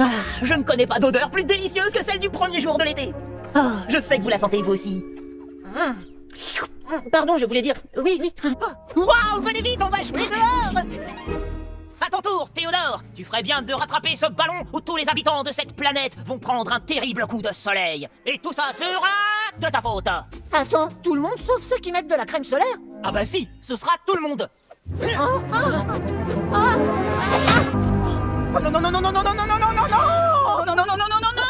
Ah, je ne connais pas d'odeur plus délicieuse que celle du premier jour de l'été. Ah, je sais que vous la sentez vous aussi. Pardon, je voulais dire... Oui. Waouh, venez vite, on va jouer dehors. À ton tour, Théodore. Tu ferais bien de rattraper ce ballon où tous les habitants de cette planète vont prendre un terrible coup de soleil. Et tout ça sera de ta faute. Attends, tout le monde sauf ceux qui mettent de la crème solaire? Ah bah si, ce sera tout le monde. Oh non non non non non non non non non non non non non non non non non non non.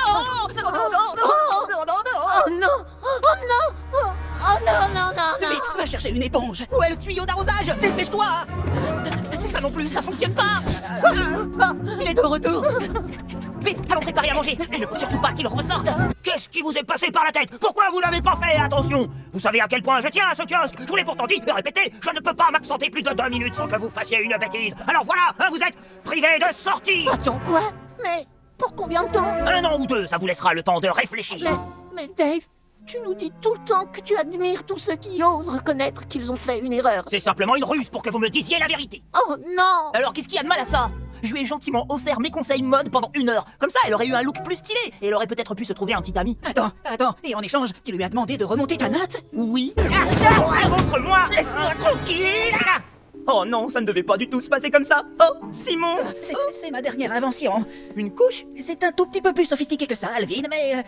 Vite, va chercher une éponge. Où est le tuyau d'arrosage? Dépêche-toi. Ça non plus, ça fonctionne pas. Il est de retour. Vite, allons préparer à manger. Il ne faut surtout pas qu'il ressorte. Qu'est-ce qui vous est passé par la tête? Pourquoi vous n'avez pas fait attention? Vous savez à quel point je tiens à ce kiosque. Je vous l'ai pourtant dit et répété, je ne peux pas m'absenter plus de 2 minutes sans que vous fassiez une bêtise. Alors voilà, vous êtes privé de sortie. Attends, quoi? Mais pour combien de temps? 1 an ou 2, ça vous laissera le temps de réfléchir. Mais Dave, tu nous dis tout le temps que tu admires tous ceux qui osent reconnaître qu'ils ont fait une erreur. C'est simplement une ruse pour que vous me disiez la vérité. Oh non! Alors qu'est-ce qu'il y a de mal à ça? Je lui ai gentiment offert mes conseils mode pendant 1 heure. Comme ça, elle aurait eu un look plus stylé et elle aurait peut-être pu se trouver un petit ami. Attends, et en échange, tu lui as demandé de remonter ta note? Oui. Montre-moi, laisse-moi tranquille. Oh non, ça ne devait pas du tout se passer comme ça. Oh, Simon. C'est ma dernière invention. Une couche? C'est un tout petit peu plus sophistiqué que ça, Alvin, mais...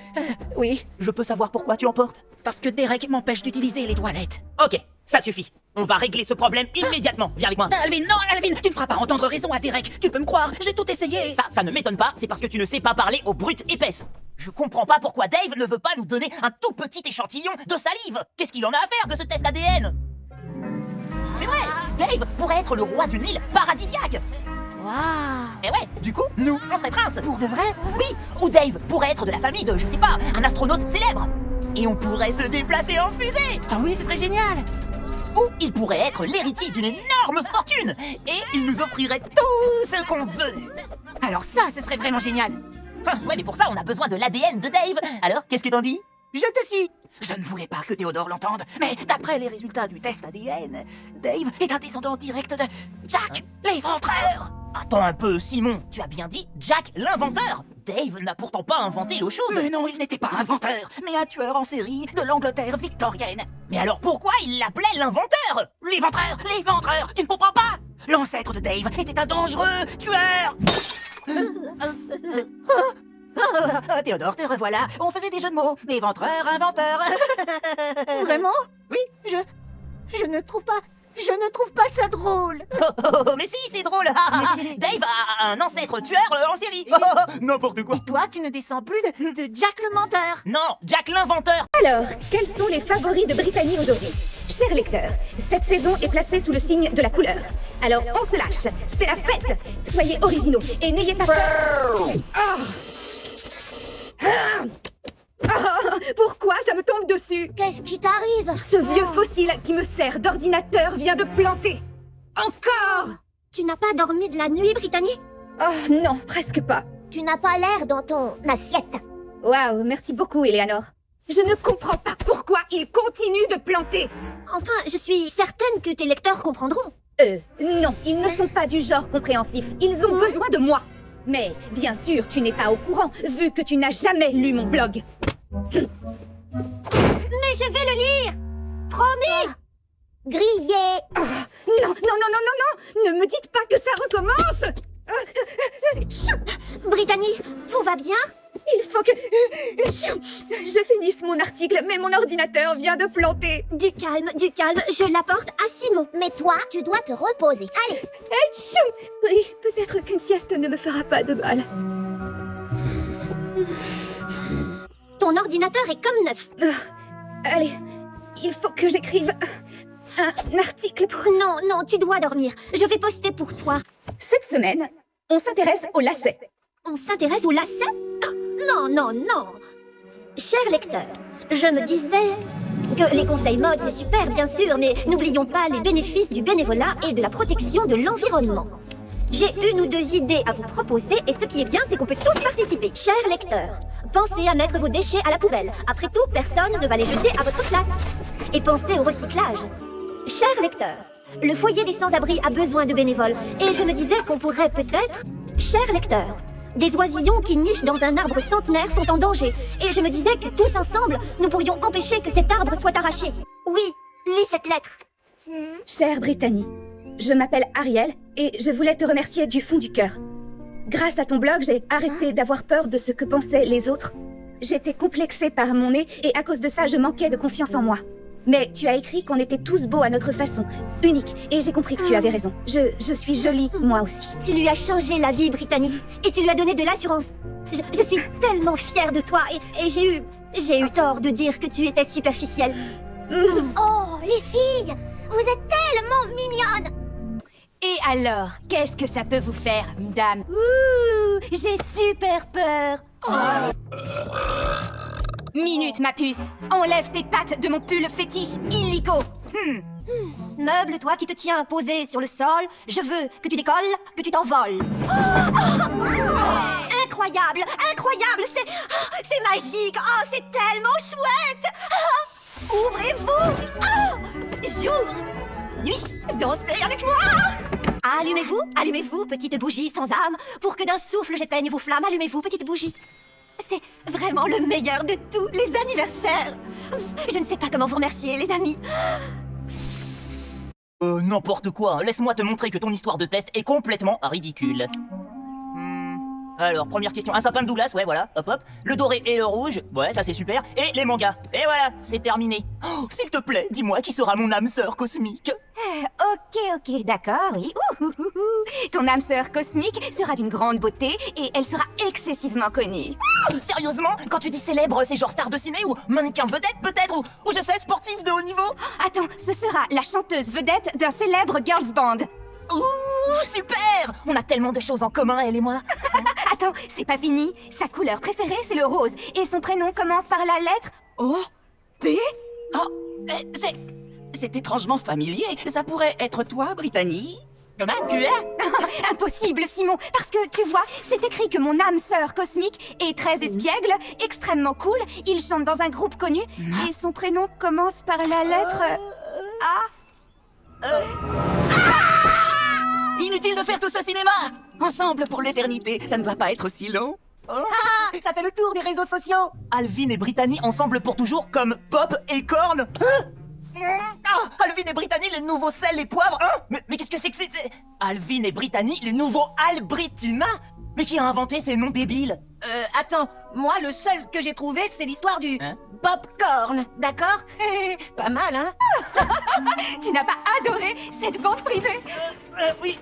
oui. Je peux savoir pourquoi tu en portes? Parce que Derek m'empêche d'utiliser les toilettes. Ok, ça suffit. On va régler ce problème immédiatement. Viens avec moi. Alvin, non, Alvin, tu ne feras pas entendre raison à Derek. Tu peux me croire, j'ai tout essayé. Ça ne m'étonne pas, c'est parce que tu ne sais pas parler aux brutes épaisses. Je comprends pas pourquoi Dave ne veut pas nous donner un tout petit échantillon de salive. Qu'est-ce qu'il en a à faire de ce test ADN? C'est vrai, Dave pourrait être le roi d'une île paradisiaque. Waouh! Et ouais, du coup, nous, on serait princes. Pour de vrai? Oui, ou Dave pourrait être de la famille de, je sais pas, un astronaute célèbre. Et on pourrait se déplacer en fusée. Ah oui, ce serait génial. Ou il pourrait être l'héritier d'une énorme fortune. Et il nous offrirait tout ce qu'on veut. Alors ça, ce serait vraiment génial. Ouais, mais pour ça, on a besoin de l'ADN de Dave. Alors, qu'est-ce que t'en dis? Je te cite. Je ne voulais pas que Théodore l'entende, mais d'après les résultats du test ADN, Dave est un descendant direct de Jack l'Éventreur. Attends un peu, Simon, tu as bien dit Jack l'inventeur. Dave n'a pourtant pas inventé l'eau chaude. Mais non, il n'était pas inventeur, mais un tueur en série de l'Angleterre victorienne. Mais alors pourquoi il l'appelait l'inventeur? L'éventreur, tu ne comprends pas? L'ancêtre de Dave était un dangereux tueur. Théodore, te revoilà. On faisait des jeux de mots. Éventreur, inventeur. Vraiment? Oui. Je ne trouve pas ça drôle. Mais si, c'est drôle. Dave a un ancêtre tueur en série. N'importe quoi. Et toi, tu ne descends plus de Jack le menteur. Non, Jack l'inventeur. Alors, quels sont les favoris de Brittany aujourd'hui? Chers lecteurs, cette saison est placée sous le signe de la couleur. Alors, on se lâche. C'est la fête. Soyez originaux et n'ayez pas peur. Pourquoi ça me tombe dessus? Qu'est-ce qui t'arrive? Ce vieux fossile qui me sert d'ordinateur vient de planter. Encore! Tu n'as pas dormi de la nuit, Brittany? Oh non, presque pas. Tu n'as pas l'air dans ton assiette. Waouh, merci beaucoup, Eleanor. Je ne comprends pas pourquoi il continue de planter. Enfin, je suis certaine que tes lecteurs comprendront. Non, ils ne sont pas du genre compréhensif. Ils ont besoin de moi. Mais, bien sûr, tu n'es pas au courant, vu que tu n'as jamais lu mon blog. Mais je vais le lire! Promis! Grillé! Non, non, non, non, non, non! Ne me dites pas que ça recommence! Brittany, tout va bien? Il faut que... je finisse mon article, mais mon ordinateur vient de planter. Du calme, je l'apporte à Simon. Mais toi, tu dois te reposer. Allez! Oui, peut-être qu'une sieste ne me fera pas de mal. Ton ordinateur est comme neuf. Allez, il faut que j'écrive un article. Non, non, tu dois dormir. Je vais poster pour toi. Cette semaine, on s'intéresse au lacet. On s'intéresse au lacet? Non, non, non. Cher lecteur, je me disais que les conseils mode, c'est super, bien sûr, mais n'oublions pas les bénéfices du bénévolat et de la protection de l'environnement. J'ai 1 ou 2 idées à vous proposer, et ce qui est bien, c'est qu'on peut tous participer. Cher lecteur, pensez à mettre vos déchets à la poubelle. Après tout, personne ne va les jeter à votre place. Et pensez au recyclage. Cher lecteur, le foyer des sans-abri a besoin de bénévoles, et je me disais qu'on pourrait peut-être... Cher lecteur, Des oisillons qui nichent dans un arbre centenaire sont en danger. Et je me disais que tous ensemble, nous pourrions empêcher que cet arbre soit arraché. Oui, lis cette lettre. Chère Brittany, je m'appelle Ariel et je voulais te remercier du fond du cœur. Grâce à ton blog, j'ai arrêté d'avoir peur de ce que pensaient les autres. J'étais complexée par mon nez et à cause de ça, je manquais de confiance en moi. Mais tu as écrit qu'on était tous beaux à notre façon, unique, et j'ai compris que tu avais raison. Je suis jolie, moi aussi. Tu lui as changé la vie, Brittany, et tu lui as donné de l'assurance. Je suis tellement fière de toi et j'ai eu tort de dire que tu étais superficielle. Oh, les filles, vous êtes tellement mignonnes. Et alors, qu'est-ce que ça peut vous faire, dame? Ouh, j'ai super peur. Minute, ma puce. Enlève tes pattes de mon pull fétiche illico. Meuble, toi qui te tiens posé sur le sol, je veux que tu décolles, que tu t'envoles. Incroyable, incroyable, c'est magique, oh, c'est tellement chouette. Ouvrez-vous. Jour, nuit, dansez avec moi. Allumez-vous, petite bougie sans âme, pour que d'un souffle j'éteigne vos flammes. Allumez-vous, petite bougie. C'est vraiment le meilleur de tous les anniversaires. Je ne sais pas comment vous remercier, les amis. N'importe quoi. Laisse-moi te montrer que ton histoire de test est complètement ridicule. Alors, première question. Un sapin de Douglas, ouais, voilà. Hop, hop. Le doré et le rouge, ouais, ça c'est super. Et les mangas. Et voilà, c'est terminé. Oh, s'il te plaît, dis-moi qui sera mon âme sœur cosmique. Ok, d'accord, oui. Ton âme sœur cosmique sera d'une grande beauté et elle sera excessivement connue. Sérieusement? Quand tu dis célèbre, c'est genre star de ciné ou mannequin vedette peut-être ou je sais, sportif de haut niveau? Attends, ce sera la chanteuse vedette d'un célèbre girls band. Ouh, super! On a tellement de choses en commun, elle et moi. Attends, c'est pas fini. Sa couleur préférée, c'est le rose. Et son prénom commence par la lettre O, P. Oh, c'est étrangement familier. Ça pourrait être toi, Brittany? Comment tu es? Impossible, Simon, parce que, tu vois, c'est écrit que mon âme sœur cosmique est très espiègle, extrêmement cool, il chante dans un groupe connu, et son prénom commence par la lettre A. Inutile de faire tout ce cinéma! Ensemble pour l'éternité, ça ne doit pas être si long. Ça fait le tour des réseaux sociaux. Alvin et Brittany ensemble pour toujours comme Pop et Corn. Alvin et Brittany, les nouveaux sels et poivres, hein? Mais qu'est-ce que c'est que c'est? Alvin et Brittany, les nouveaux Albritina? Mais qui a inventé ces noms débiles? Attends, moi le seul que j'ai trouvé c'est l'histoire du popcorn, d'accord? Pas mal, hein? Tu n'as pas adoré cette bande privée? Oui.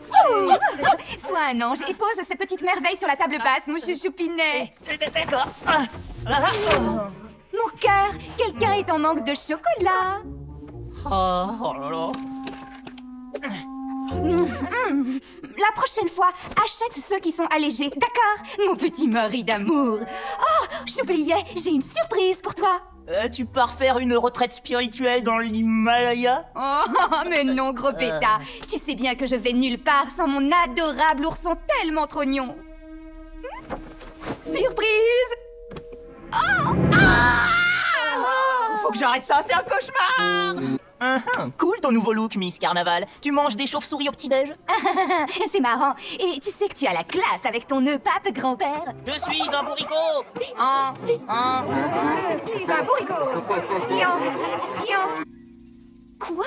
Sois un ange et pose ces petites merveilles sur la table basse, mon chouchoupinet. D'accord. Mon cœur, quelqu'un est en manque de chocolat. Oh là là. La prochaine fois, achète ceux qui sont allégés, d'accord? Mon petit mari d'amour. Oh, j'oubliais, j'ai une surprise pour toi. Tu pars faire une retraite spirituelle dans l'Himalaya? Oh, mais non, gros bêta. Tu sais bien que je vais nulle part sans mon adorable ourson tellement trognon. Surprise! Faut que j'arrête ça, c'est un cauchemar! Cool ton nouveau look, Miss Carnaval. Tu manges des chauves-souris au petit-déj? C'est marrant. Et tu sais que tu as la classe avec ton nœud pape grand-père. Je suis un bourricot! Je suis un bourricot. Quoi?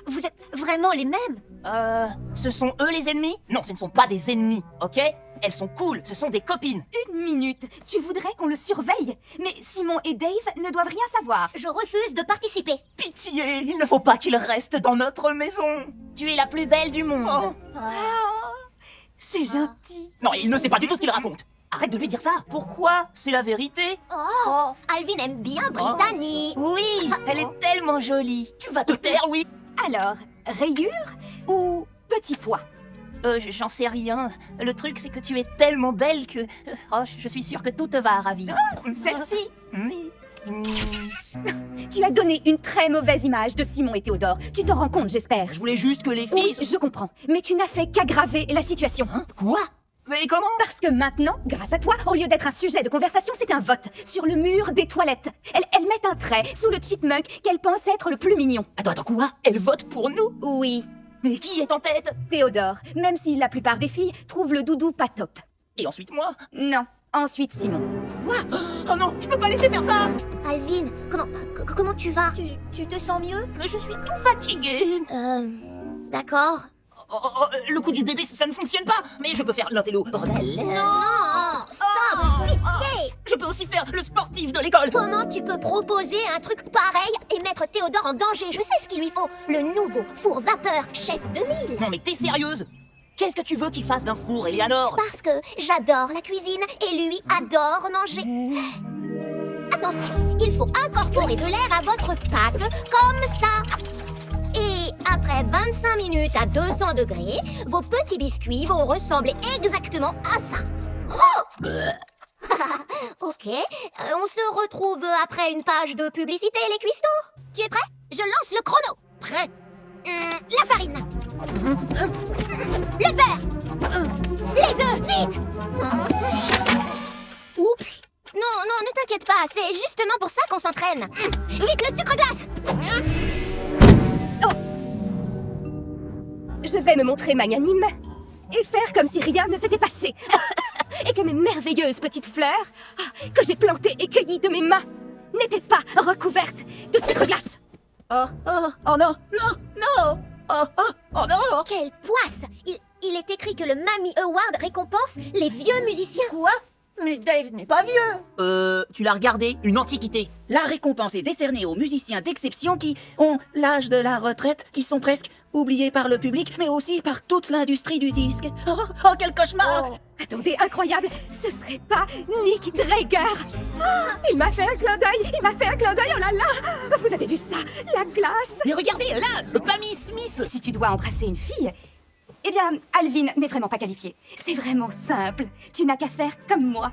Vous êtes vraiment les mêmes? Ce sont eux les ennemis? Non, ce ne sont pas des ennemis, ok? Elles sont cool, ce sont des copines. Une minute, tu voudrais qu'on le surveille? Mais Simon et Dave ne doivent rien savoir. Je refuse de participer. Pitié, il ne faut pas qu'ils restent dans notre maison. Tu es la plus belle du monde. C'est gentil. Non, il ne sait pas du tout ce qu'il raconte. Arrête de lui dire ça. Pourquoi? C'est la vérité. Alvin aime bien Brittany. Oui, elle est tellement jolie. Tu vas te taire, oui. Alors, rayure ou petit pois? J'en sais rien. Le truc, c'est que tu es tellement belle que... je suis sûre que tout te va ravir. Selfie. Oui. Tu as donné une très mauvaise image de Simon et Théodore. Tu t'en rends compte, j'espère. Je voulais juste que les Oui, filles... je comprends. Mais tu n'as fait qu'aggraver la situation. Quoi? Mais comment? Parce que maintenant, grâce à toi, au lieu d'être un sujet de conversation, c'est un vote. Sur le mur des toilettes. Elles mettent un trait sous le chipmunk qu'elles pensent être le plus mignon. Attends, quoi? Elle vote pour nous? Oui. Mais qui est en tête? Théodore, même si la plupart des filles trouvent le doudou pas top. Et ensuite moi? Non, ensuite Simon. Quoi? Oh non, je peux pas laisser faire ça! Alvin, comment tu vas? Tu te sens mieux? Mais je suis tout fatigué. D'accord. Le coup du bébé, ça ne fonctionne pas. Mais je peux faire l'intello rebelle. Non! Stop! Pitié! Je peux aussi faire le sportif de l'école. Comment tu peux proposer un truc pareil et mettre Théodore en danger? Je sais ce qu'il lui faut. Le nouveau four vapeur chef 2000. Non mais t'es sérieuse? Qu'est-ce que tu veux qu'il fasse d'un four, Eleanor? Parce que j'adore la cuisine et lui adore manger. Attention, il faut incorporer de l'air à votre pâte comme ça. Et après 25 minutes à 200 degrés, vos petits biscuits vont ressembler exactement à ça. Oh! Ok, on se retrouve après une page de publicité, les cuistots. Tu es prêt? Je lance le chrono. Prêt. La farine. Le beurre. Les œufs, vite. Oups. Non, ne t'inquiète pas, c'est justement pour ça qu'on s'entraîne. Vite, le sucre glace. Je vais me montrer magnanime et faire comme si rien ne s'était passé. Et que mes merveilleuses petites fleurs, que j'ai plantées et cueillies de mes mains, n'étaient pas recouvertes de sucre glace. Oh non, non. Oh non. Quelle poisse. Il est écrit que le Mamie Award récompense les vieux musiciens. Quoi? Mais Dave n'est pas vieux. Tu l'as regardé? Une antiquité. La récompense est décernée aux musiciens d'exception qui ont l'âge de la retraite, qui sont presque oubliés par le public, mais aussi par toute l'industrie du disque. Oh, quel cauchemar! Attendez, incroyable, ce serait pas Nick Drager. Il m'a fait un clin d'œil, oh là là. Vous avez vu ça? La glace. Mais regardez, là, Pammy Smith. Si tu dois embrasser une fille, eh bien, Alvin n'est vraiment pas qualifié. C'est vraiment simple. Tu n'as qu'à faire comme moi.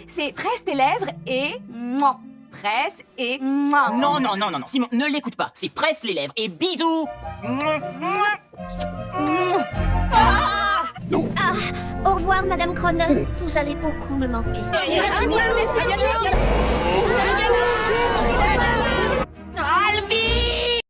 C'est presse tes lèvres et... Presse et... Non, Simon, ne l'écoute pas. C'est presse les lèvres et bisous. Au revoir, Madame Croner. Vous allez beaucoup me manquer. À bientôt.